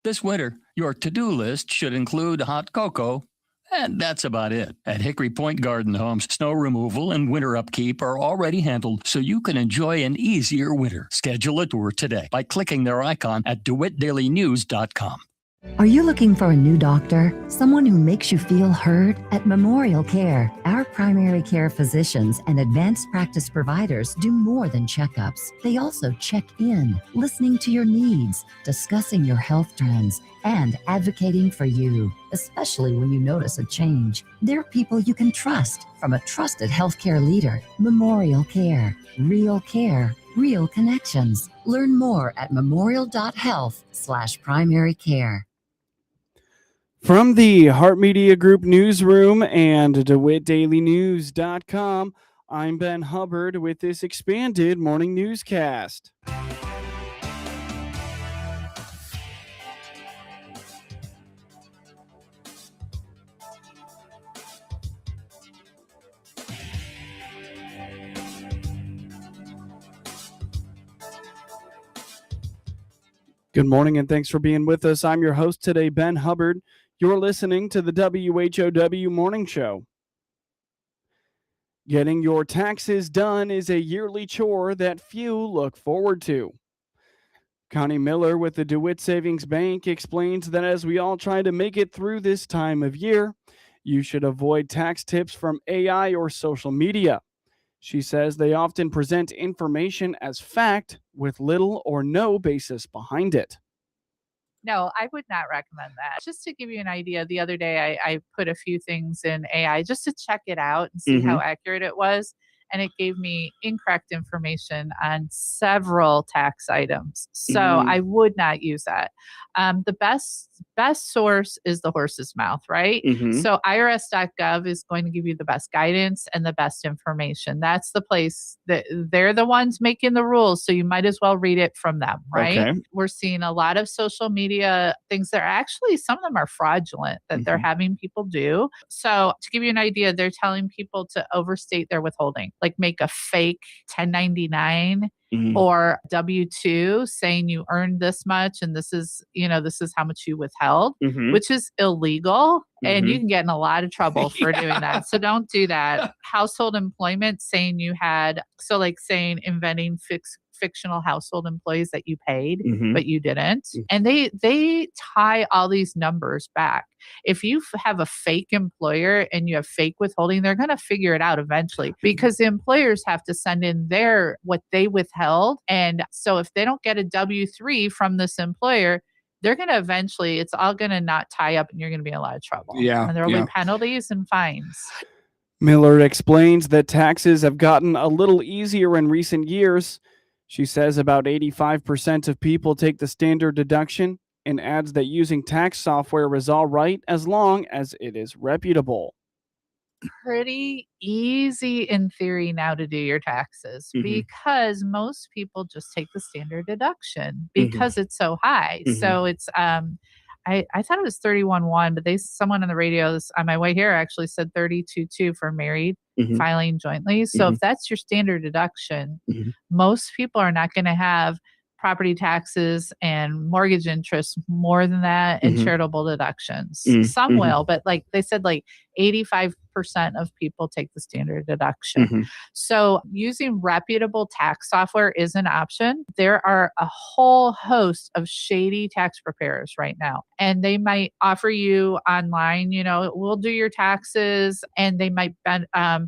This winter, your to-do list should include hot cocoa, and that's about it. At Hickory Point Garden Homes, snow removal and winter upkeep are already handled so you can enjoy an easier winter. Schedule a tour today by clicking their icon at DeWittDailyNews.com. Are you looking for a new doctor? Someone who makes you feel heard? At Memorial Care, our primary care physicians and advanced practice providers do more than checkups. They also check in, listening to your needs, discussing your health trends, and advocating for you, especially when you notice a change. They're people you can trust from a trusted healthcare leader. Memorial Care. Real care. Real connections. Learn more at memorial.health/primary care. From the Heart Media Group newsroom and DeWittDailyNews.com, I'm Ben Hubbard with this expanded morning newscast. Good morning and thanks for being with us. I'm your host today, Ben Hubbard. You're listening to the WHOW Morning Show. Getting your taxes done is a yearly chore that few look forward to. Connie Miller with the DeWitt Savings Bank explains that as we all try to make it through this time of year, you should avoid tax tips from AI or social media. She says they often present information as fact with little or no basis behind it. No, I would not recommend that. Just to give you an idea, the other day I put a few things in AI just to check it out and see how accurate it was. And it gave me incorrect information on several tax items. So I would not use that. The best source is the horse's mouth, right? So irs.gov is going to give you the best guidance and the best information. That's the place that they're the ones making the rules. So you might as well read it from them, right? Okay. We're seeing a lot of social media things that are actually, some of them are fraudulent that they're having people do. So to give you an idea, they're telling people to overstate their withholding, like make a fake 1099 or W-2 saying you earned this much and this is how much you withheld, which is illegal. And you can get in a lot of trouble for doing that. So don't do that. Household employment, saying you had, so like saying inventing fictional household employees that you paid, but you didn't. And they tie all these numbers back. If you have a fake employer and you have fake withholding, they're going to figure it out eventually because the employers have to send in what they withheld. And so if they don't get a W-3 from this employer, they're going to eventually, it's all going to not tie up and you're going to be in a lot of trouble. Yeah. And there will be penalties and fines. Miller explains that taxes have gotten a little easier in recent years. She says about 85% of people take the standard deduction and adds that using tax software is all right as long as it is reputable. Pretty easy in theory now to do your taxes because most people just take the standard deduction because it's so high. So it's I thought it was 31.1, but someone on the radio on my way here actually said 32.2 for married filing jointly. So if that's your standard deduction, most people are not going to have property taxes and mortgage interest more than that and charitable deductions. Some will, but like they said, like 85% of people take the standard deduction. So using reputable tax software is an option. There are a whole host of shady tax preparers right now, and they might offer you online, we'll do your taxes, and they might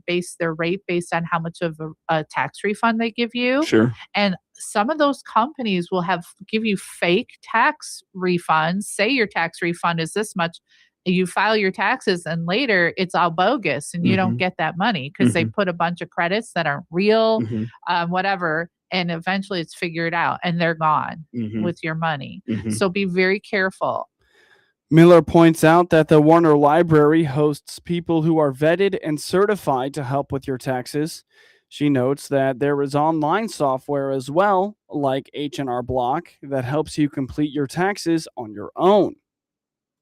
base their rate based on how much of a tax refund they give you. Sure. And some of those companies will give you fake tax refunds, say your tax refund is this much. You file your taxes and later it's all bogus and you don't get that money because they put a bunch of credits that aren't real, whatever. And eventually it's figured out and they're gone with your money. So be very careful. Miller points out that the Warner Library hosts people who are vetted and certified to help with your taxes. She notes that there is online software as well, like H&R Block, that helps you complete your taxes on your own.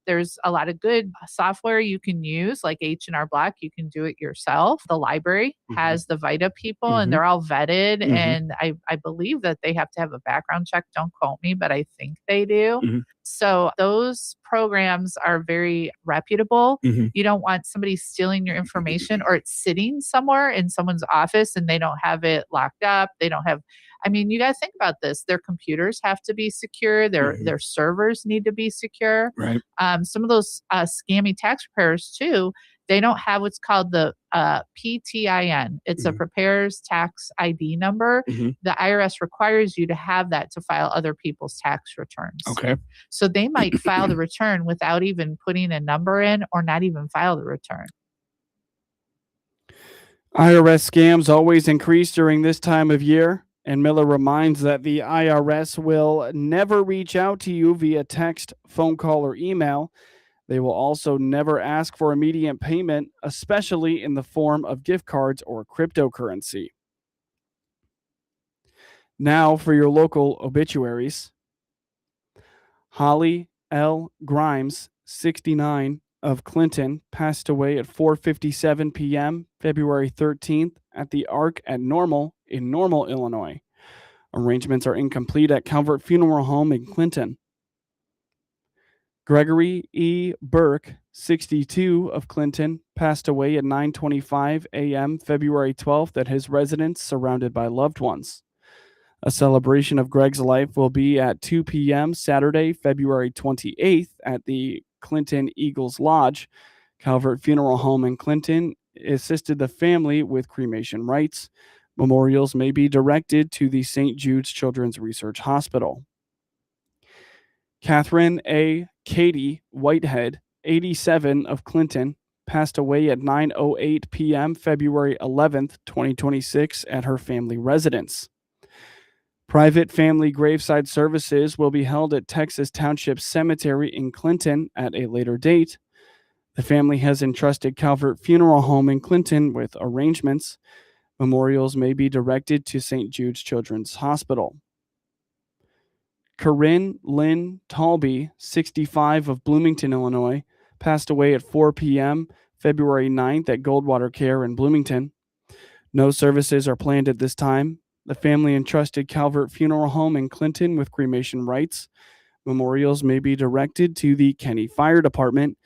There's a lot of good software you can use, like H&R Block. You can do it yourself. The library has the VITA people, and they're all vetted. And I believe that they have to have a background check. Don't quote me, but I think they do. So those programs are very reputable. You don't want somebody stealing your information, or it's sitting somewhere in someone's office and they don't have it locked up. They don't have, I mean, you got to think about this. Their computers have to be secure. Their servers need to be secure. Right. Some of those scammy tax preparers too, they don't have what's called the PTIN. It's a preparer's tax ID number. The IRS requires you to have that to file other people's tax returns. Okay. So they might file the return without even putting a number in, or not even file the return. IRS scams always increase during this time of year, and Miller reminds that the IRS will never reach out to you via text, phone call, or email. They will also never ask for immediate payment, especially in the form of gift cards or cryptocurrency. Now for your local obituaries. Holly L. Grimes, 69, of Clinton, passed away at 4:57 p.m. February 13th at the Ark at Normal in Normal, Illinois. Arrangements are incomplete at Calvert Funeral Home in Clinton. Gregory E. Burke, 62, of Clinton, passed away at 9:25 a.m. February 12th at his residence, surrounded by loved ones. A celebration of Greg's life will be at 2 p.m. Saturday, February 28th at the Clinton Eagles Lodge. Calvert Funeral Home in Clinton assisted the family with cremation rites. Memorials may be directed to the St. Jude's Children's Research Hospital. Catherine A. Katie Whitehead, 87, of Clinton, passed away at 9:08 p.m. February 11th, 2026 at her family residence. Private family graveside services will be held at Texas Township Cemetery in Clinton at a later date. The family has entrusted Calvert Funeral Home in Clinton with arrangements. Memorials may be directed to St. Jude's Children's Hospital. Corinne Lynn Talby, 65, of Bloomington, Illinois, passed away at 4 p.m. February 9th at Goldwater Care in Bloomington. No services are planned at this time. The family entrusted Calvert Funeral Home in Clinton with cremation rites. Memorials may be directed to the Kenny Fire Department.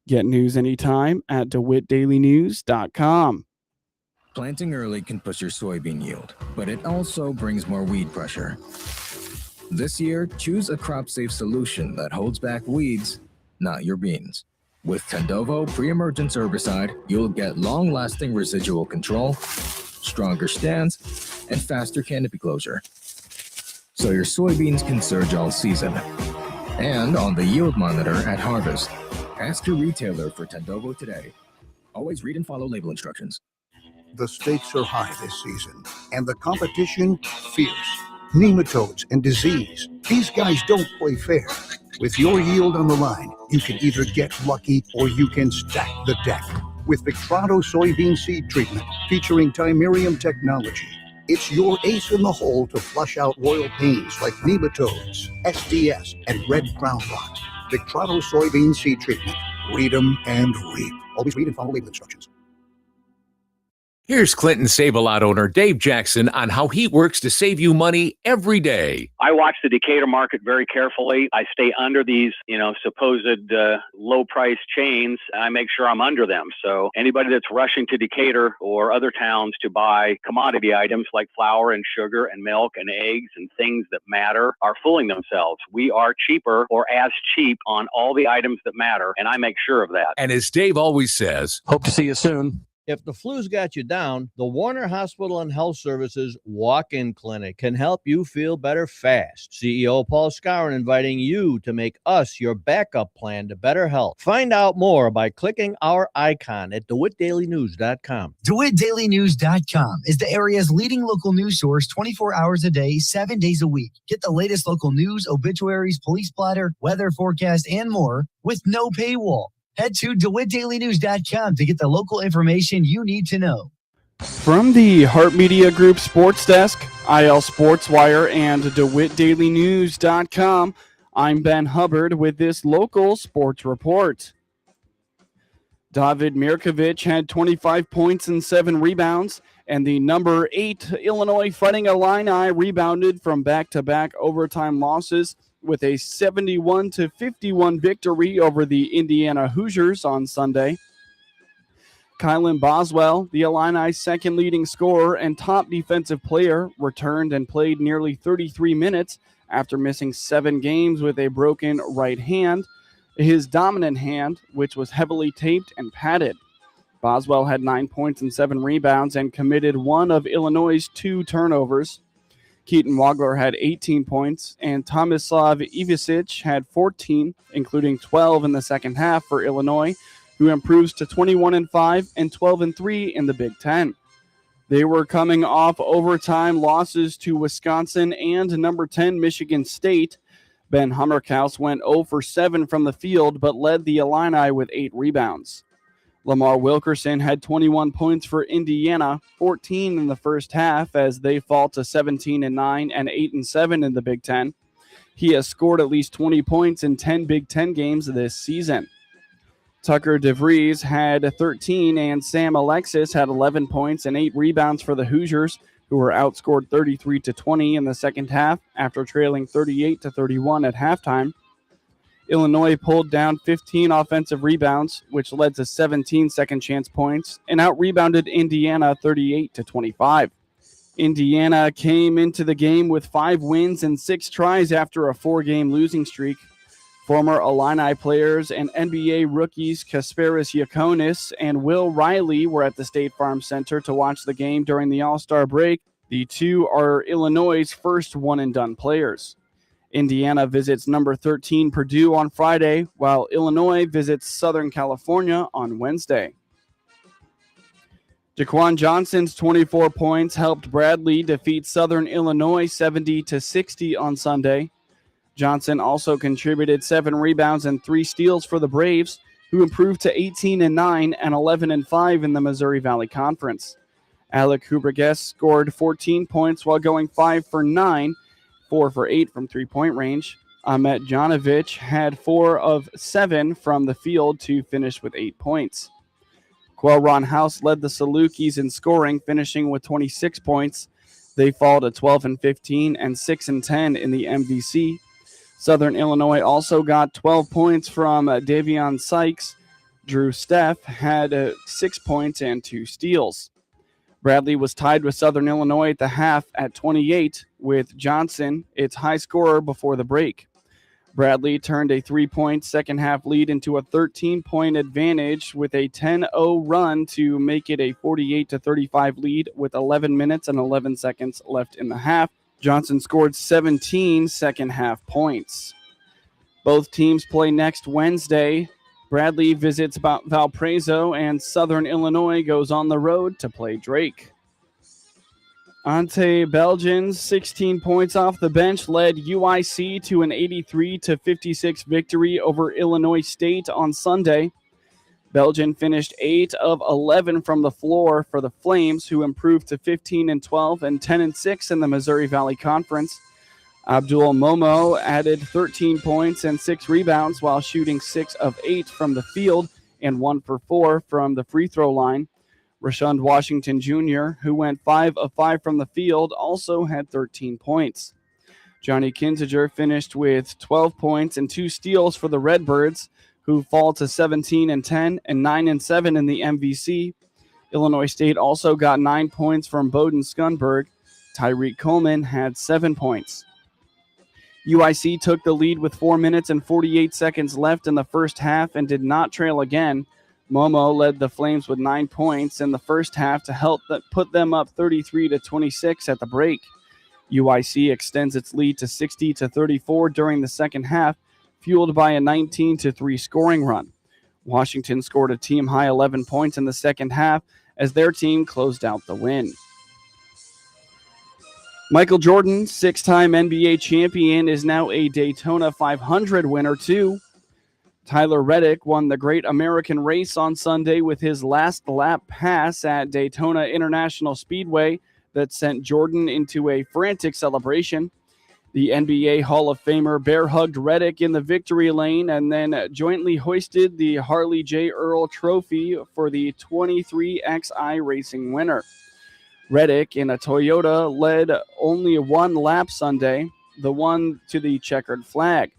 Get news anytime at DeWittDailyNews.com. Planting early can push your soybean yield, but it also brings more weed pressure. This year, choose a crop-safe solution that holds back weeds, not your beans. With Tendovo pre-emergence herbicide, you'll get long-lasting residual control, stronger stands, and faster canopy closure, so your soybeans can surge all season. And on the yield monitor at harvest, ask your retailer for Tendovo today. Always read and follow label instructions. The stakes are high this season, and the competition fierce. Nematodes and disease. These guys don't play fair. With your yield on the line, you can either get lucky or you can stack the deck. With Victrado soybean seed treatment featuring Timerium technology, it's your ace in the hole to flush out royal pains like nematodes, SDS, and red crown rot. Victrado soybean seed treatment. Read them and reap. Always read and follow label instructions. Here's Clinton Save-A-Lot owner Dave Jackson on how he works to save you money every day. I watch the Decatur market very carefully. I stay under these, supposed low price chains. I make sure I'm under them. So anybody that's rushing to Decatur or other towns to buy commodity items like flour and sugar and milk and eggs and things that matter are fooling themselves. We are cheaper or as cheap on all the items that matter, and I make sure of that. And as Dave always says, Hope to see you soon. If the flu's got you down, the Warner Hospital and Health Services Walk-In Clinic can help you feel better fast. CEO Paul Skowron inviting you to make us your backup plan to better health. Find out more by clicking our icon at DeWittDailyNews.com. DeWittDailyNews.com is the area's leading local news source 24 hours a day, 7 days a week. Get the latest local news, obituaries, police splatter, weather forecast, and more with no paywall. Head to DeWittDailyNews.com to get the local information you need to know. From the Hart Media Group Sports Desk, IL Sports Wire, and DeWittDailyNews.com, I'm Ben Hubbard with this local sports report. David Mirkovic had 25 points and 7 rebounds, and the number 8 Illinois Fighting Illini rebounded from back-to-back overtime losses with a 71-51 victory over the Indiana Hoosiers on Sunday. Kylan Boswell, the Illini's second leading scorer and top defensive player, returned and played nearly 33 minutes after missing 7 games with a broken right hand, his dominant hand, which was heavily taped and padded. Boswell had 9 points and 7 rebounds and committed one of Illinois' 2 turnovers. Keaton Wagler had 18 points, and Tomislav Ivicic had 14, including 12 in the second half for Illinois, who improves to 21-5 and 12-3 in the Big Ten. They were coming off overtime losses to Wisconsin and number 10 Michigan State. Ben Hummerkaus went 0 for 7 from the field, but led the Illini with 8 rebounds. Lamar Wilkerson had 21 points for Indiana, 14 in the first half as they fall to 17-9 and 8-7 in the Big Ten. He has scored at least 20 points in 10 Big Ten games this season. Tucker DeVries had 13 and Sam Alexis had 11 points and 8 rebounds for the Hoosiers, who were outscored 33-20 in the second half after trailing 38-31 at halftime. Illinois pulled down 15 offensive rebounds, which led to 17 second chance points, and out-rebounded Indiana 38-25. Indiana came into the game with 5 wins and 6 tries after a 4-game losing streak. Former Illini players and NBA rookies Kasparis Yakonis and Will Riley were at the State Farm Center to watch the game during the All-Star break. The two are Illinois' first one-and-done players. Indiana visits number 13 Purdue on Friday, while Illinois visits Southern California on Wednesday. Jaquan Johnson's 24 points helped Bradley defeat Southern Illinois 70-60 on Sunday. Johnson also contributed 7 rebounds and 3 steals for the Braves, who improved to 18-9 and 11-5 in the Missouri Valley Conference. Alec Huberges scored 14 points while going 5 for 9, 4 for 8 from three-point range. Ahmet Janovic had 4 of 7 from the field to finish with 8 points. Quellron House led the Salukis in scoring, finishing with 26 points. They fall to 12-15 and 6-10 in the MVC. Southern Illinois also got 12 points from Davion Sykes. Drew Steff had 6 points and 2 steals. Bradley was tied with Southern Illinois at the half at 28, with Johnson its high scorer before the break. Bradley turned a 3-point second-half lead into a 13-point advantage with a 10-0 run to make it a 48-35 lead with 11 minutes and 11 seconds left in the half. Johnson scored 17 second-half points. Both teams play next Wednesday. Bradley visits Valparaiso, and Southern Illinois goes on the road to play Drake. Ante Belgian's 16 points off the bench led UIC to an 83-56 victory over Illinois State on Sunday. Belgian finished 8 of 11 from the floor for the Flames, who improved to 15-12 and 10-6 in the Missouri Valley Conference. Abdul Momo added 13 points and 6 rebounds while shooting 6 of 8 from the field and 1 for 4 from the free throw line. Rashund Washington Jr., who went 5 of 5 from the field, also had 13 points. Johnny Kinziger finished with 12 points and 2 steals for the Redbirds, who fall to 17-10 and 9-7 in the MVC. Illinois State also got 9 points from Bowden Skunberg. Tyreek Coleman had 7 points. UIC took the lead with 4 minutes and 48 seconds left in the first half and did not trail again. Momo led the Flames with 9 points in the first half to help put them up 33-26 at the break. UIC extends its lead to 60-34 during the second half, fueled by a 19-3 scoring run. Washington scored a team-high 11 points in the second half as their team closed out the win. Michael Jordan, 6-time NBA champion, is now a Daytona 500 winner too. Tyler Reddick won the Great American Race on Sunday with his last lap pass at Daytona International Speedway that sent Jordan into a frantic celebration. The NBA Hall of Famer bear hugged Reddick in the victory lane and then jointly hoisted the Harley J. Earl Trophy for the 23XI racing winner. Reddick in a Toyota led only one lap Sunday, the one to the checkered flag.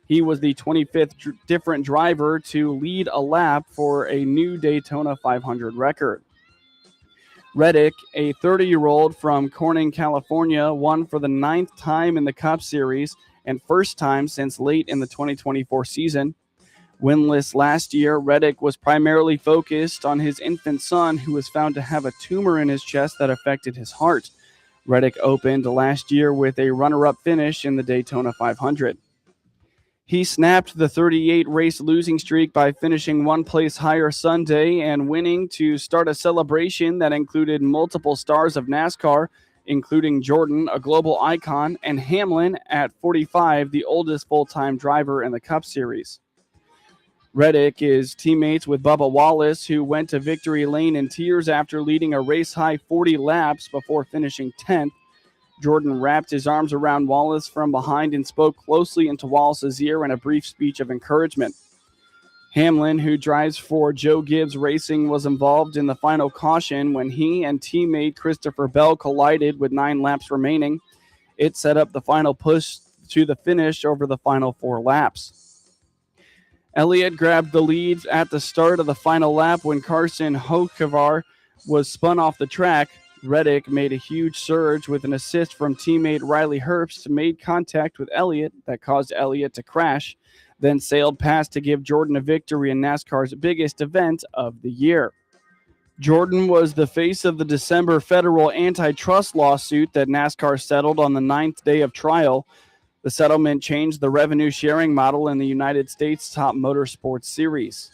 He was the 25th different driver to lead a lap for a new Daytona 500 record. Reddick, a 30-year-old from Corning, California, won for the 9th time in the Cup Series and first time since late in the 2024 season. Winless last year, Reddick was primarily focused on his infant son, who was found to have a tumor in his chest that affected his heart. Reddick opened last year with a runner-up finish in the Daytona 500. He snapped the 38-race losing streak by finishing one place higher Sunday and winning to start a celebration that included multiple stars of NASCAR, including Jordan, a global icon, and Hamlin at 45, the oldest full-time driver in the Cup Series. Reddick is teammates with Bubba Wallace, who went to victory lane in tears after leading a race-high 40 laps before finishing 10th. Jordan wrapped his arms around Wallace from behind and spoke closely into Wallace's ear in a brief speech of encouragement. Hamlin, who drives for Joe Gibbs Racing, was involved in the final caution when he and teammate Christopher Bell collided with 9 laps remaining. It set up the final push to the finish over the final 4 laps. Elliott grabbed the lead at the start of the final lap when Carson Hocevar was spun off the track. Reddick made a huge surge with an assist from teammate Riley Herbst, made contact with Elliott that caused Elliott to crash, then sailed past to give Jordan a victory in NASCAR's biggest event of the year. Jordan was the face of the December federal antitrust lawsuit that NASCAR settled on the 9th day of trial. The settlement changed the revenue sharing model in the United States Top Motorsports Series.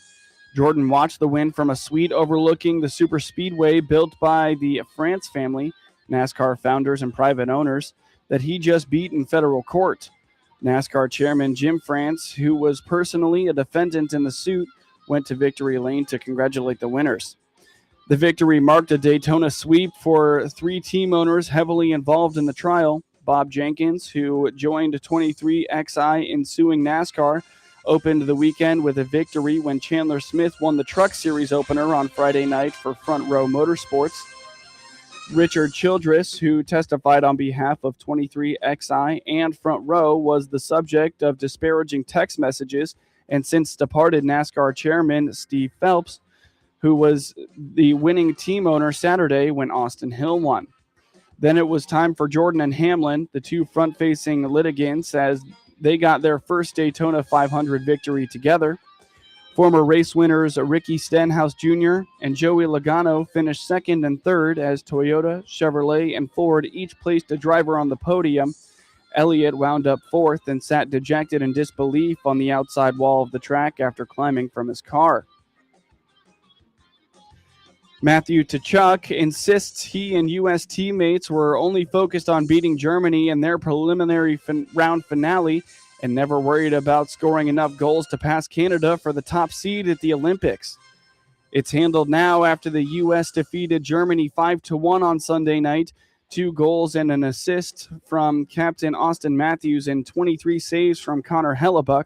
Jordan watched the win from a suite overlooking the super speedway built by the France family, NASCAR founders and private owners, that he just beat in federal court. NASCAR chairman Jim France, who was personally a defendant in the suit, went to victory lane to congratulate the winners. The victory marked a Daytona sweep for 3 team owners heavily involved in the trial. Bob Jenkins, who joined 23XI in suing NASCAR, opened the weekend with a victory when Chandler Smith won the Truck Series opener on Friday night for Front Row Motorsports. Richard Childress, who testified on behalf of 23XI and Front Row, was the subject of disparaging text messages and since departed NASCAR chairman Steve Phelps, who was the winning team owner Saturday when Austin Hill won. Then it was time for Jordan and Hamlin, the 2 front-facing litigants, as they got their first Daytona 500 victory together. Former race winners Ricky Stenhouse Jr. and Joey Logano finished second and third as Toyota, Chevrolet, and Ford each placed a driver on the podium. Elliott wound up 4th and sat dejected in disbelief on the outside wall of the track after climbing from his car. Matthew Tkachuk insists he and U.S. teammates were only focused on beating Germany in their preliminary round finale and never worried about scoring enough goals to pass Canada for the top seed at the Olympics. It's handled now after the U.S. defeated Germany 5-1 on Sunday night, 2 goals and an assist from captain Austin Matthews and 23 saves from Connor Hellebuck.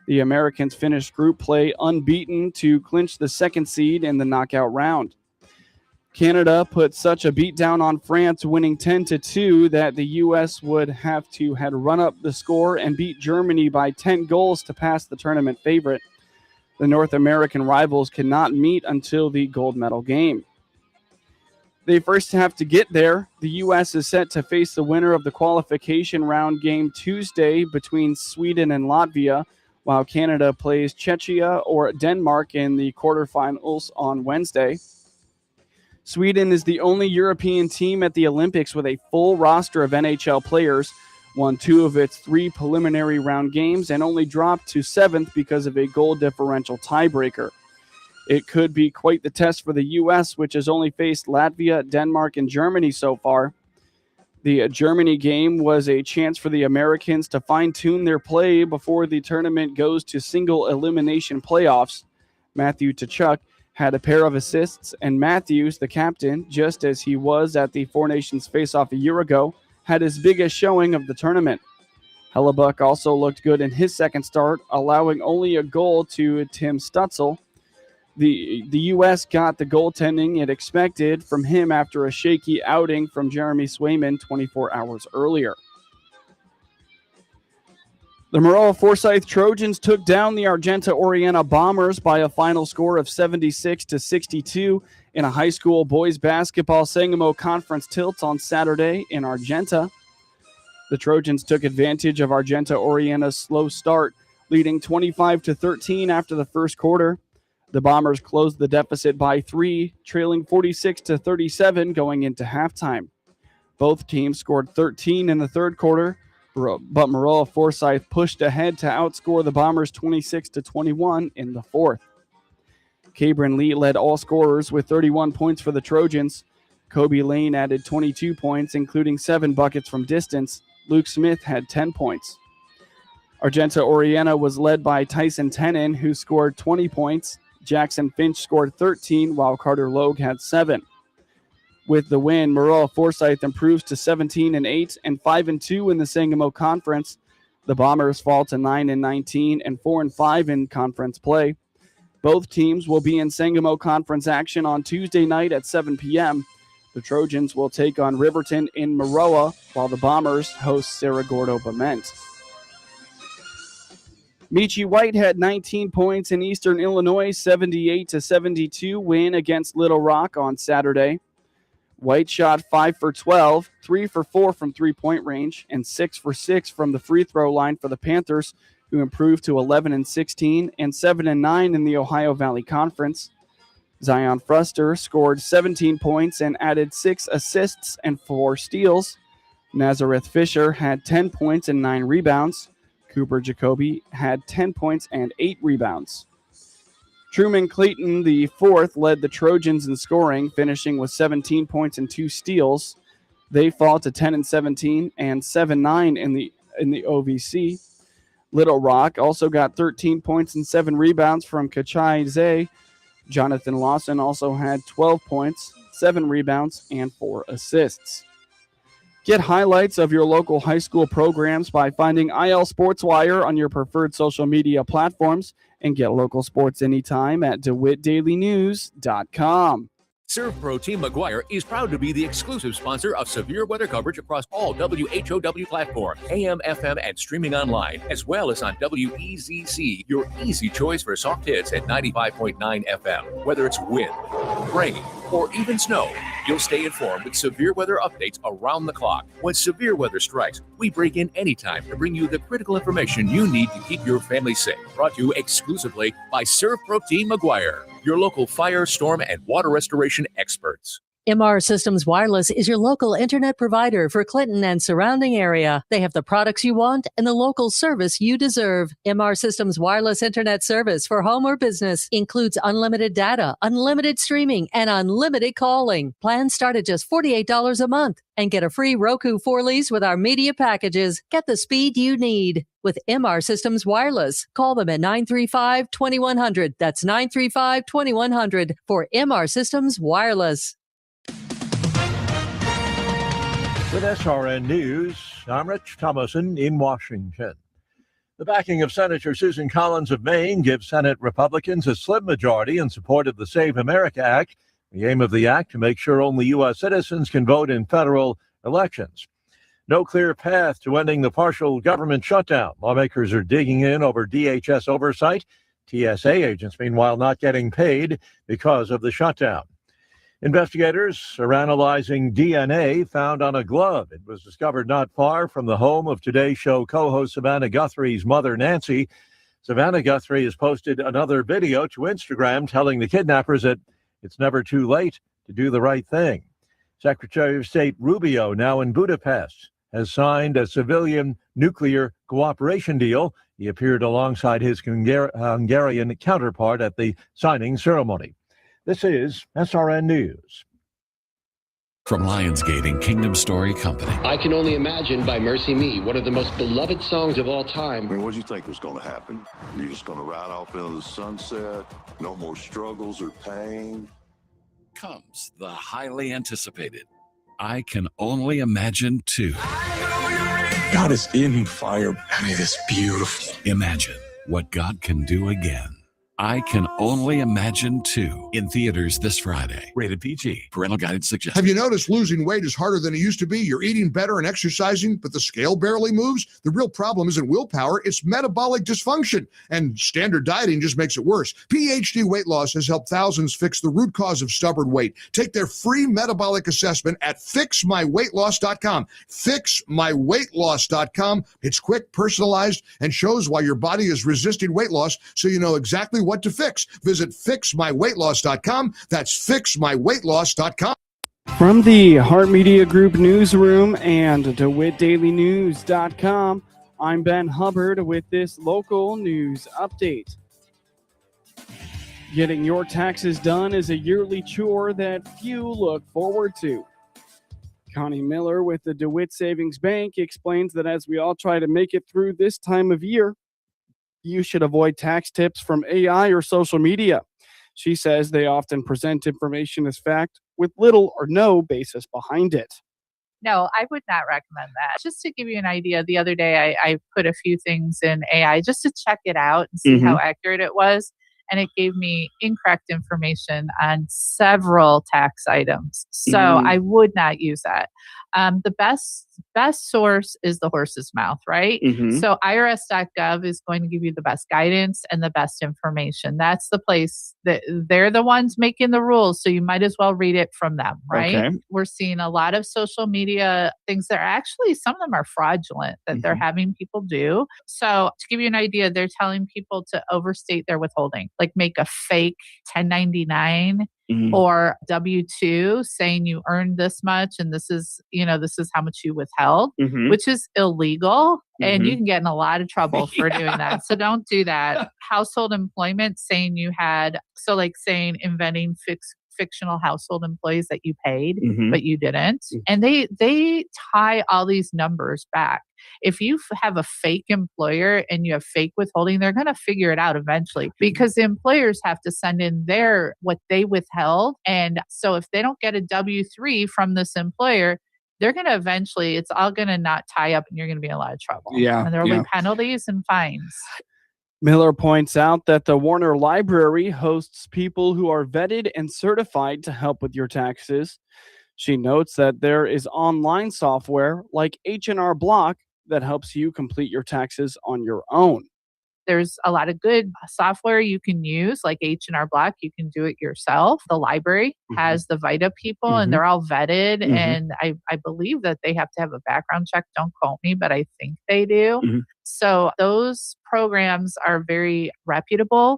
The Americans finished group play unbeaten to clinch the 2nd seed in the knockout round. Canada put such a beatdown on France, winning 10-2, that the U.S. would have to had run up the score and beat Germany by 10 goals to pass the tournament favorite. The North American rivals cannot meet until the gold medal game. They first have to get there. The U.S. is set to face the winner of the qualification round game Tuesday between Sweden and Latvia, while Canada plays Czechia or Denmark in the quarterfinals on Wednesday. Sweden is the only European team at the Olympics with a full roster of NHL players, won 2 of its 3 preliminary round games, and only dropped to 7th because of a goal differential tiebreaker. It could be quite the test for the U.S., which has only faced Latvia, Denmark, and Germany so far. The Germany game was a chance for the Americans to fine-tune their play before the tournament goes to single elimination playoffs. Matthew Tkachuk had a pair of assists, and Matthews, the captain, just as he was at the Four Nations face-off a year ago, had his biggest showing of the tournament. Hellebuck also looked good in his second start, allowing only a goal to Tim Stutzel. The U.S. got the goaltending it expected from him after a shaky outing from Jeremy Swayman 24 hours earlier. The Maroa-Forsyth Trojans took down the Argenta-Oreana Bombers by a final score of 76-62 in a high school boys basketball Sangamo Conference tilt on Saturday in Argenta. The Trojans took advantage of Argenta-Oreana's slow start, leading 25-13 after the first quarter. The Bombers closed the deficit by 3, trailing 46-37 going into halftime. Both teams scored 13 in the third quarter, but Maroa-Forsyth pushed ahead to outscore the Bombers 26-21 in the fourth. Cabron Lee led all scorers with 31 points for the Trojans. Kobe Lane added 22 points, including 7 buckets from distance. Luke Smith had 10 points. Argenta-Oreana was led by Tyson Tenen, who scored 20 points. Jackson Finch scored 13, while Carter Logue had 7. With the win, Maroa-Forsyth improves to 17-8 and 5-2 in the Sangamo Conference. The Bombers fall to 9-19 and 4-5 in conference play. Both teams will be in Sangamo Conference action on Tuesday night at 7 p.m. The Trojans will take on Riverton in Maroa, while the Bombers host Cerro Gordo Bement. Michi White had 19 points in Eastern Illinois' 78-72 win against Little Rock on Saturday. White shot 5 for 12, 3 for 4 from three-point range, and 6 for 6 from the free throw line for the Panthers, who improved to 11-16 and 7-9 in the Ohio Valley Conference. Zion Fruster scored 17 points and added 6 assists and 4 steals. Nazareth Fisher had 10 points and 9 rebounds. Cooper Jacoby had 10 points and 8 rebounds. Truman Clayton, the fourth, led the Trojans in scoring, finishing with 17 points and 2 steals. They fall to 10-17 and 7-9 in the OVC. Little Rock also got 13 points and 7 rebounds from Kachai Zay. Jonathan Lawson also had 12 points, 7 rebounds, and 4 assists. Get highlights of your local high school programs by finding IL Sports Wire on your preferred social media platforms, and get local sports anytime at DeWittDailyNews.com. ServPro Team McGuire is proud to be the exclusive sponsor of severe weather coverage across all WHOW platforms, AM, FM, and streaming online, as well as on WEZC, your easy choice for soft hits at 95.9 FM. Whether it's wind, rain, or even snow, you'll stay informed with severe weather updates around the clock. When severe weather strikes, we break in anytime to bring you the critical information you need to keep your family safe. Brought to you exclusively by ServPro Team McGuire, your local fire, storm, and water restoration experts. MR Systems Wireless is your local internet provider for Clinton and surrounding area. They have the products you want and the local service you deserve. MR Systems Wireless Internet service for home or business includes unlimited data, unlimited streaming, and unlimited calling. Plans start at just $48 a month and get a free Roku 4 lease with our media packages. Get the speed you need with MR Systems Wireless. Call them at 935-2100. That's 935-2100 for MR Systems Wireless. With SRN News, I'm Rich Thomason in Washington. The backing of Senator Susan Collins of Maine gives Senate Republicans a slim majority in support of the Save America Act. The aim of the act to make sure only U.S. citizens can vote in federal elections. No clear path to ending the partial government shutdown. Lawmakers are digging in over DHS oversight. TSA agents, meanwhile, not getting paid because of the shutdown. Investigators are analyzing DNA found on a glove. It was discovered not far from the home of Today's Show co-host Savannah Guthrie's mother, Nancy. Savannah Guthrie has posted another video to Instagram telling the kidnappers that it's never too late to do the right thing. Secretary of State Rubio, now in Budapest, has signed a civilian nuclear cooperation deal. He appeared alongside his Hungarian counterpart at the signing ceremony. This is SRN News. From Lionsgate and Kingdom Story Company. I Can Only Imagine by Mercy Me, one of the most beloved songs of all time. I mean, what did you think was going to happen? You're just going to ride off into the sunset, no more struggles or pain? Comes the highly anticipated I Can Only Imagine 2. God is in fire, and it is beautiful. Imagine what God can do again. I Can Only Imagine 2 in theaters this Friday. Rated PG. Parental guidance suggested. Have you noticed losing weight is harder than it used to be? You're eating better and exercising, but the scale barely moves? The real problem isn't willpower, it's metabolic dysfunction. And standard dieting just makes it worse. PhD Weight Loss has helped thousands fix the root cause of stubborn weight. Take their free metabolic assessment at fixmyweightloss.com. Fixmyweightloss.com. It's quick, personalized, and shows why your body is resisting weight loss, so you know exactly what to fix. Visit fixmyweightloss.com. That's fixmyweightloss.com. From the Heart Media Group newsroom and DeWittDailyNews.com, I'm Ben Hubbard with this local news update. Getting your taxes done is a yearly chore that few look forward to. Connie Miller with the DeWitt Savings Bank explains that as we all try to make it through this time of year, you should avoid tax tips from AI or social media. She says they often present information as fact with little or no basis behind it. No, I would not recommend that. Just to give you an idea, the other day I put a few things in AI just to check it out and see how accurate it was. And it gave me incorrect information on several tax items. So I would not use that. The best source is the horse's mouth, right? So IRS.gov is going to give you the best guidance and the best information. That's the place that they're the ones making the rules. So you might as well read it from them, right? Okay. We're seeing a lot of social media things that are actually, some of them are fraudulent that they're having people do. So to give you an idea, they're telling people to overstate their withholding, like make a fake 1099 or W-2 saying you earned this much and this is how much you withheld, which is illegal. And you can get in a lot of trouble for doing that. So don't do that. Household employment, saying you had, inventing fictional household employees that you paid, but you didn't. And they tie all these numbers back. If you have a fake employer and you have fake withholding, they're going to figure it out eventually because the employers have to send in what they withheld. And so if they don't get a W-3 from this employer, they're going to eventually, it's all going to not tie up and you're going to be in a lot of trouble. Yeah. And there will be penalties and fines. Miller points out that the Warner Library hosts people who are vetted and certified to help with your taxes. She notes that there is online software like H&R Block that helps you complete your taxes on your own. There's a lot of good software you can use, like H&R Block. You can do it yourself. The library has the VITA people, and they're all vetted. And I believe that they have to have a background check. Don't quote me, but I think they do. So those programs are very reputable.